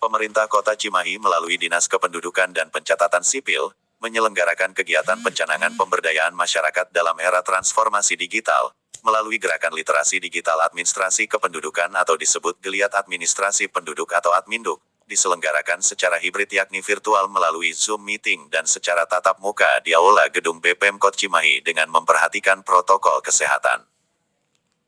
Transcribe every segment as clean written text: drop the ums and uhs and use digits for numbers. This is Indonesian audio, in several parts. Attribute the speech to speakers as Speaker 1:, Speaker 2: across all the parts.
Speaker 1: Pemerintah Kota Cimahi melalui Dinas Kependudukan dan Pencatatan Sipil, menyelenggarakan kegiatan pencanangan pemberdayaan masyarakat dalam era transformasi digital, melalui gerakan literasi digital administrasi kependudukan atau disebut Geliat Administrasi Penduduk atau Adminduk, diselenggarakan secara hibrid yakni virtual melalui Zoom meeting dan secara tatap muka di Aula Gedung BPemKot Cimahi dengan memperhatikan protokol kesehatan.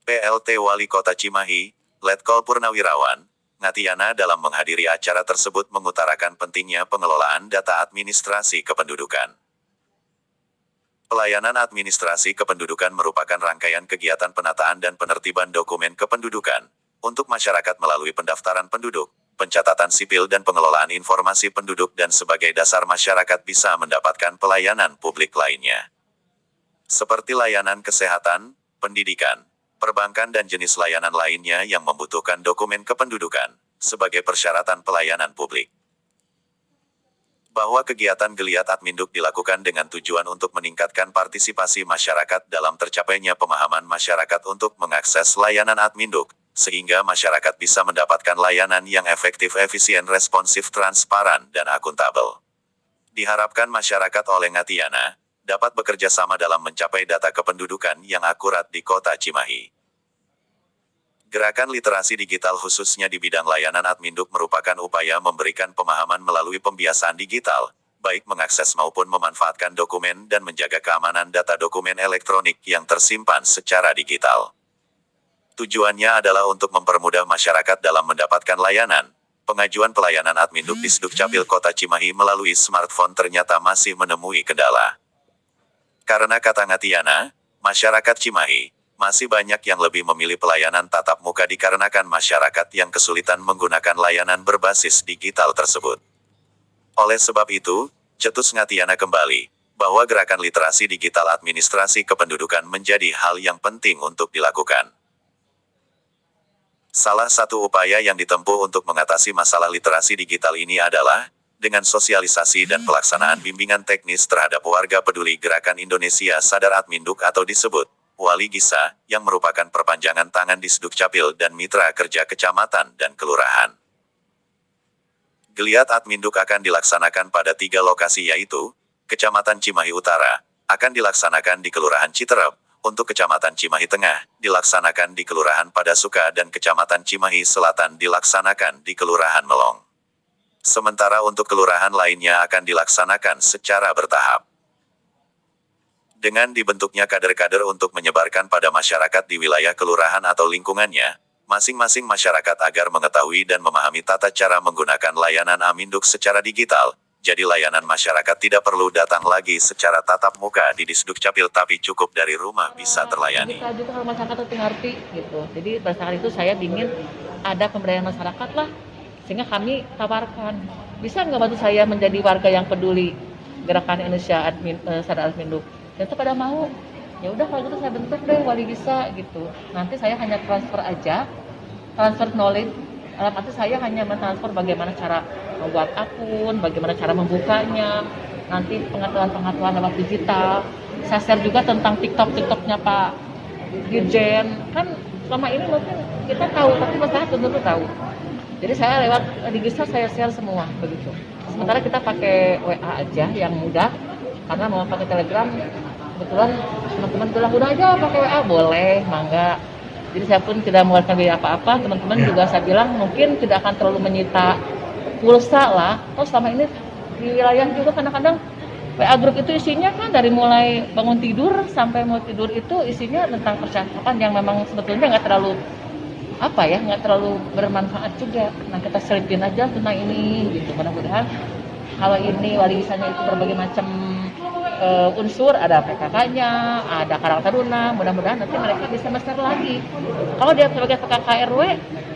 Speaker 1: PLT Wali Kota Cimahi, Letkol Purnawirawan, Ngatiana dalam menghadiri acara tersebut mengutarakan pentingnya pengelolaan data administrasi kependudukan. Pelayanan administrasi kependudukan merupakan rangkaian kegiatan penataan dan penertiban dokumen kependudukan untuk masyarakat melalui pendaftaran penduduk, pencatatan sipil dan pengelolaan informasi penduduk dan sebagai dasar masyarakat bisa mendapatkan pelayanan publik lainnya. Seperti layanan kesehatan, pendidikan, perbankan dan jenis layanan lainnya yang membutuhkan dokumen kependudukan sebagai persyaratan pelayanan publik. Bahwa kegiatan Geliat Adminduk dilakukan dengan tujuan untuk meningkatkan partisipasi masyarakat dalam tercapainya pemahaman masyarakat untuk mengakses layanan Adminduk, sehingga masyarakat bisa mendapatkan layanan yang efektif, efisien, responsif, transparan, dan akuntabel. Diharapkan masyarakat oleh Ngatiana dapat bekerja sama dalam mencapai data kependudukan yang akurat di Kota Cimahi. Gerakan literasi digital khususnya di bidang layanan Adminduk merupakan upaya memberikan pemahaman melalui pembiasaan digital, baik mengakses maupun memanfaatkan dokumen dan menjaga keamanan data dokumen elektronik yang tersimpan secara digital. Tujuannya adalah untuk mempermudah masyarakat dalam mendapatkan layanan. Pengajuan pelayanan Adminduk di Sdukcapil Kota Cimahi melalui smartphone ternyata masih menemui kendala. Karena kata Ngatiana, masyarakat Cimahi masih banyak yang lebih memilih pelayanan tatap muka dikarenakan masyarakat yang kesulitan menggunakan layanan berbasis digital tersebut. Oleh sebab itu, cetus Ngatiana kembali bahwa gerakan literasi digital administrasi kependudukan menjadi hal yang penting untuk dilakukan. Salah satu upaya yang ditempuh untuk mengatasi masalah literasi digital ini adalah dengan sosialisasi dan pelaksanaan bimbingan teknis terhadap warga peduli Gerakan Indonesia Sadar Adminduk atau disebut Wali Gisa, yang merupakan perpanjangan tangan di Sdukcapil dan mitra kerja kecamatan dan kelurahan. Geliat Adminduk akan dilaksanakan pada 3 lokasi yaitu, Kecamatan Cimahi Utara, akan dilaksanakan di Kelurahan Citerep, untuk Kecamatan Cimahi Tengah, dilaksanakan di Kelurahan Padasuka dan Kecamatan Cimahi Selatan dilaksanakan di Kelurahan Melong. Sementara untuk kelurahan lainnya akan dilaksanakan secara bertahap. Dengan dibentuknya kader-kader untuk menyebarkan pada masyarakat di wilayah kelurahan atau lingkungannya, masing-masing masyarakat agar mengetahui dan memahami tata cara menggunakan layanan Adminduk secara digital, jadi layanan masyarakat tidak perlu datang lagi secara tatap muka di Disdukcapil tapi cukup dari rumah bisa terlayani.
Speaker 2: Kita juga kalau masyarakat itu ngerti gitu. Jadi berdasarkan itu saya ingin ada pemberdayaan masyarakat lah. Sehingga kami tawarkan, bisa nggak bantu saya menjadi warga yang peduli Gerakan Indonesia Sadar Adminduk? Dan itu pada mau. Ya udah kalau gitu saya bentuk deh Wali Gisa gitu. Nanti saya hanya transfer aja, transfer knowledge. Nanti saya hanya mentransfer bagaimana cara membuat akun, bagaimana cara membukanya, nanti pengetahuan lewat digital. Saya share juga tentang TikToknya Pak Dirjen. Kan selama ini mungkin kita tahu, tapi masyarakat belum tentu tahu. Jadi saya lewat digital saya share semua begitu. Sementara kita pakai WA aja yang mudah, karena mau pakai Telegram kebetulan teman-teman bilang udah aja pakai WA boleh, mangga. Jadi saya pun tidak mengeluarkan biaya apa-apa. Teman-teman juga saya bilang mungkin tidak akan terlalu menyita pulsa lah. Terus selama ini di wilayah juga kadang-kadang WA grup itu isinya kan dari mulai bangun tidur sampai mau tidur itu isinya tentang percakapan yang memang sebetulnya nggak terlalu nggak terlalu bermanfaat juga. Nah kita selipin aja tentang ini gitu. Mudah-mudahan kalau ini Wali Gisanya itu berbagai macam unsur, ada PKK-nya, ada Karang Taruna, mudah-mudahan nanti mereka bisa share lagi. Kalau dia sebagai PKK RW,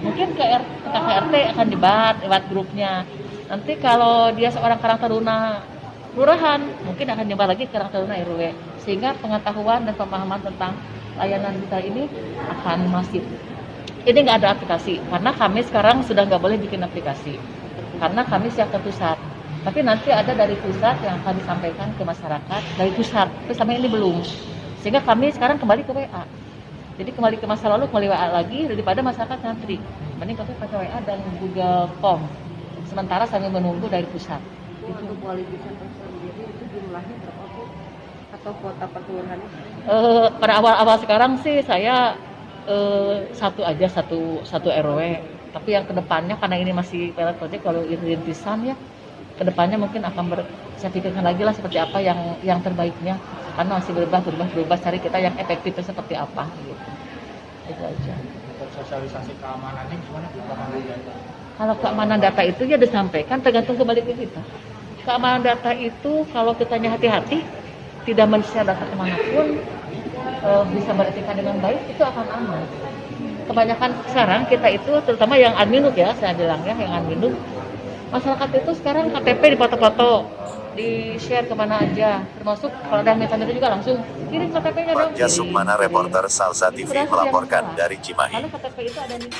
Speaker 2: mungkin PKK RT akan dibahas lewat grupnya. Nanti kalau dia seorang Karang Taruna kelurahan, mungkin akan dibahas lagi Karang Taruna RW. Sehingga pengetahuan dan pemahaman tentang layanan digital ini akan masif. Ini nggak ada aplikasi, karena kami sekarang sudah nggak boleh bikin aplikasi, karena kami siap ke pusat. Tapi nanti ada dari pusat yang akan disampaikan ke masyarakat dari pusat, tapi sampai ini belum. Sehingga kami sekarang kembali ke WA. Jadi kembali ke masa lalu, kembali WA lagi daripada masyarakat ngantri. Mending kami pakai WA dan Google Form. sementara sambil menunggu dari pusat.
Speaker 3: Untuk wali desa sendiri itu jumlahnya berapa Bu? Atau kuota perkelurahannya?
Speaker 2: Pada awal-awal sekarang sih saya satu aja, satu RW. Tapi yang kedepannya karena ini masih pilot project, kalau rintisan ya, kedepannya mungkin akan saya pikirkan lagi lah seperti apa yang terbaiknya, karena masih berubah, cari kita yang efektifnya seperti apa gitu. Itu aja.
Speaker 4: Untuk sosialisasi keamanannya gimana Bu? Keamanan data?
Speaker 2: Kalau keamanan data itu ya disampaikan tergantung kembali ke kita. Keamanan data itu kalau kitanya hati-hati, tidak men-share data kemanapun, bisa beretika dengan baik, itu akan aman. Kebanyakan sekarang kita itu, terutama yang adminuk ya, saya bilang ya, yang adminuk, masyarakat itu sekarang KTP dipoto-foto, di-share kemana aja, termasuk kalau ada yang minta juga langsung kirim KTP-nya dong.
Speaker 1: Bagja Sukmana, reporter Salsa TV
Speaker 2: Sudah,
Speaker 1: melaporkan
Speaker 2: sudah.
Speaker 1: dari Cimahi.
Speaker 2: Karena KTP itu ada nih.